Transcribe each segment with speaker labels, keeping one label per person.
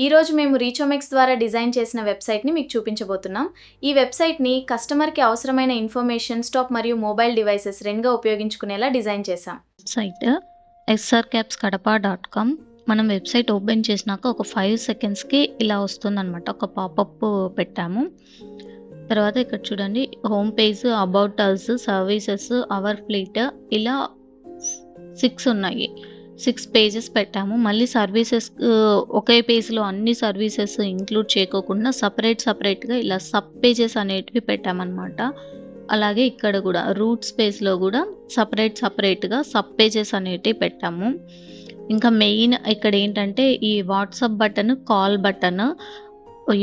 Speaker 1: ఈరోజు మేము రీచోమెక్స్ ద్వారా డిజైన్ చేసిన వెబ్సైట్ని మీకు చూపించబోతున్నాం. ఈ వెబ్సైట్ని కస్టమర్కి అవసరమైన ఇన్ఫర్మేషన్, స్టాక్ మరియు మొబైల్ డివైసెస్ రెండుగా ఉపయోగించుకునేలా డిజైన్ చేశాం.
Speaker 2: Site srcapskadapa.com. మనం వెబ్సైట్ ఓపెన్ చేసినాక ఒక 5 సెకండ్స్కి ఇలా వస్తుందన్నమాట. ఒక పాపప్ పెట్టాము. తర్వాత ఇక్కడ చూడండి, home page, about us, services, our fleet, ఇలా 6 ఉన్నాయి. 6 పేజెస్ పెట్టాము. మళ్ళీ సర్వీసెస్ ఒకే పేజ్లో అన్ని సర్వీసెస్ ఇంక్లూడ్ చేయకోకుండా సపరేట్గా ఇలా సబ్ పేజెస్ అనేటివి పెట్టామన్నమాట. అలాగే ఇక్కడ కూడా రూట్స్ పేజ్లో కూడా సపరేట్గా సబ్ పేజెస్ అనేటివి పెట్టాము. ఇంకా మెయిన్ ఇక్కడ ఏంటంటే ఈ WhatsApp button, call button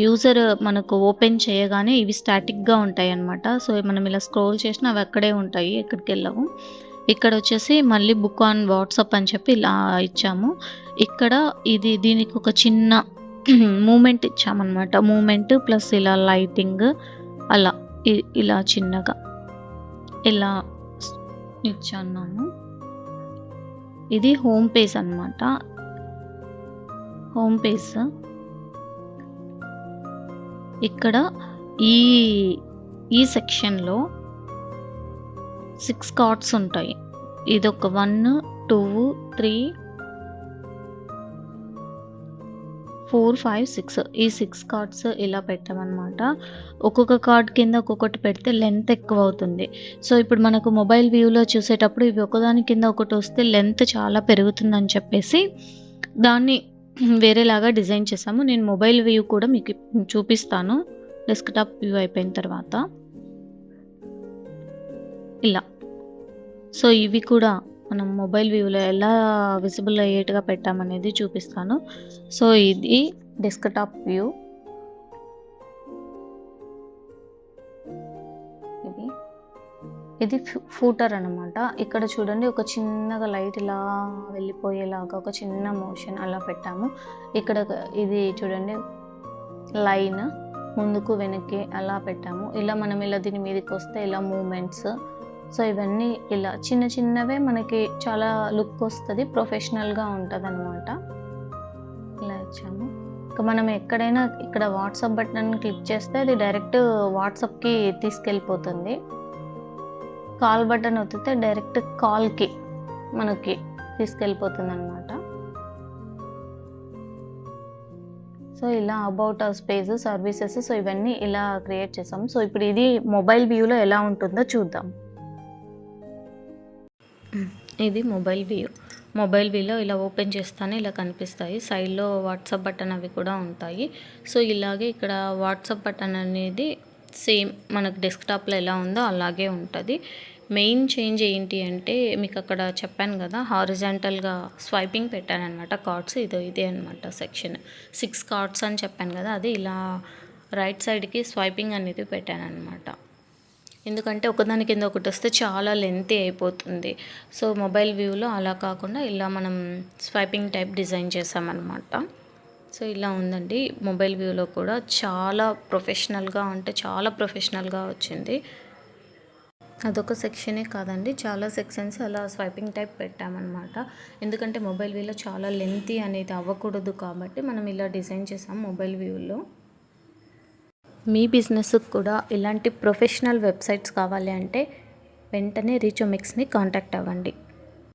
Speaker 2: user మనకు ఓపెన్ చేయగానే ఇవి స్టాటిక్గా ఉంటాయి అన్నమాట. సో మనం ఇలా స్క్రోల్ చేసినా అవి అక్కడే ఉంటాయి, ఎక్కడికి వెళ్ళవు. ఇక్కడ వచ్చేసి మళ్ళీ బుక్ ఆన్ వాట్సాప్ అని చెప్పి ఇలా ఇచ్చాము. ఇక్కడ దీనికి ఒక చిన్న మూమెంట్ ఇచ్చామన్నమాట. మూమెంట్ ప్లస్ ఇలా లైటింగ్ అలా ఇలా చిన్నగా ఇలా ఇచ్చాము. ఇది హోమ్ పేజ్ అన్నమాట. హోమ్ పేజ్ ఇక్కడ ఈ సెక్షన్లో 6 కార్డ్స్ ఉంటాయి. ఇదొక 1, 2, 3, 4, 5, 6 ఈ 6 కార్డ్స్ ఇలా పెట్టామన్నమాట. ఒక్కొక్క కార్డ్ కింద ఒక్కొక్కటి పెడితే లెంత్ ఎక్కువ అవుతుంది. సో ఇప్పుడు మనకు మొబైల్ వ్యూలో చూసేటప్పుడు ఇవి ఒకదాని కింద ఒకటి వస్తే లెంత్ చాలా పెరుగుతుందని చెప్పేసి దాన్ని వేరేలాగా డిజైన్ చేసాము. నేను మొబైల్ వ్యూ కూడా మీకు చూపిస్తాను డెస్క్టాప్ వ్యూ అయిపోయిన తర్వాత. ఇలా సో ఇవి కూడా మనం మొబైల్ వ్యూలో ఎలా విజిబుల్ అయ్యేట్టుగా పెట్టామనేది చూపిస్తాను. సో ఇది డెస్క్టాప్ వ్యూ. ఇది ఫూటర్ అనమాట. ఇక్కడ చూడండి, ఒక చిన్నగా లైట్ ఇలా వెళ్ళిపోయేలాగా ఒక చిన్న మోషన్ అలా పెట్టాము. ఇక్కడ ఇది చూడండి, లైన్ ముందుకు వెనక్కి అలా పెట్టాము. ఇలా మనం ఇలా దీని మీదకి వస్తే ఇలా మూమెంట్స్. సో ఇవన్నీ ఇలా చిన్నవే మనకి చాలా లుక్ వస్తుంది, ప్రొఫెషనల్గా ఉంటుంది అనమాట. ఇలా ఇచ్చాము. ఇంకా మనం ఎక్కడైనా ఇక్కడ వాట్సాప్ బటన్ క్లిక్ చేస్తే అది డైరెక్ట్ వాట్సాప్కి తీసుకెళ్ళిపోతుంది. కాల్ బటన్ ఒత్తితే డైరెక్ట్ కాల్కి మనకి తీసుకెళ్ళిపోతుంది అనమాట. సో ఇలా about us page, services, so ఇవన్నీ ఇలా క్రియేట్ చేసాము. సో ఇప్పుడు ఇది మొబైల్ వ్యూలో ఎలా ఉంటుందో చూద్దాం. ఇది మొబైల్ వ్యూ. మొబైల్ వ్యూలో ఇలా ఓపెన్ చేస్తానే ఇలా కనిపిస్తాయి. సైడ్లో వాట్సాప్ బటన్ అవి కూడా ఉంటాయి. సో ఇలాగే ఇక్కడ వాట్సాప్ బటన్ అనేది సేమ్ మనకు డెస్క్టాప్లో ఎలా ఉందో అలాగే ఉంటుంది. మెయిన్ చేంజ్ ఏంటి అంటే మీకు అక్కడ చెప్పాను కదా, హారిజాంటల్గా స్వైపింగ్ పెట్టాను అనమాట. కార్డ్స్ ఇదే అనమాట సెక్షన్. 6 కార్డ్స్ అని చెప్పాను కదా, అది ఇలా రైట్ సైడ్కి స్వైపింగ్ అనేది పెట్టాను అనమాట. ఎందుకంటే ఒకదాని కింద ఒకటి వస్తే చాలా లెంతీ అయిపోతుంది. సో మొబైల్ వ్యూలో అలా కాకుండా ఇలా మనం స్వైపింగ్ టైప్ డిజైన్ చేసామన్నమాట. సో ఇలా ఉందండి. మొబైల్ వ్యూలో కూడా చాలా ప్రొఫెషనల్గా వచ్చింది. అదొక సెక్షనే కాదండి, చాలా సెక్షన్స్ అలా స్వైపింగ్ టైప్ పెట్టామన్నమాట. ఎందుకంటే మొబైల్ వ్యూలో చాలా లెంతీ అనేది అవ్వకూడదు కాబట్టి మనం ఇలా డిజైన్ చేసాం మొబైల్ వ్యూలో. మీ బిజినెస్కి కూడా ఇలాంటి ప్రొఫెషనల్ వెబ్సైట్స్ కావాలి అంటే వెంటనే రీచోమెక్స్ని కాంటాక్ట్ అవ్వండి.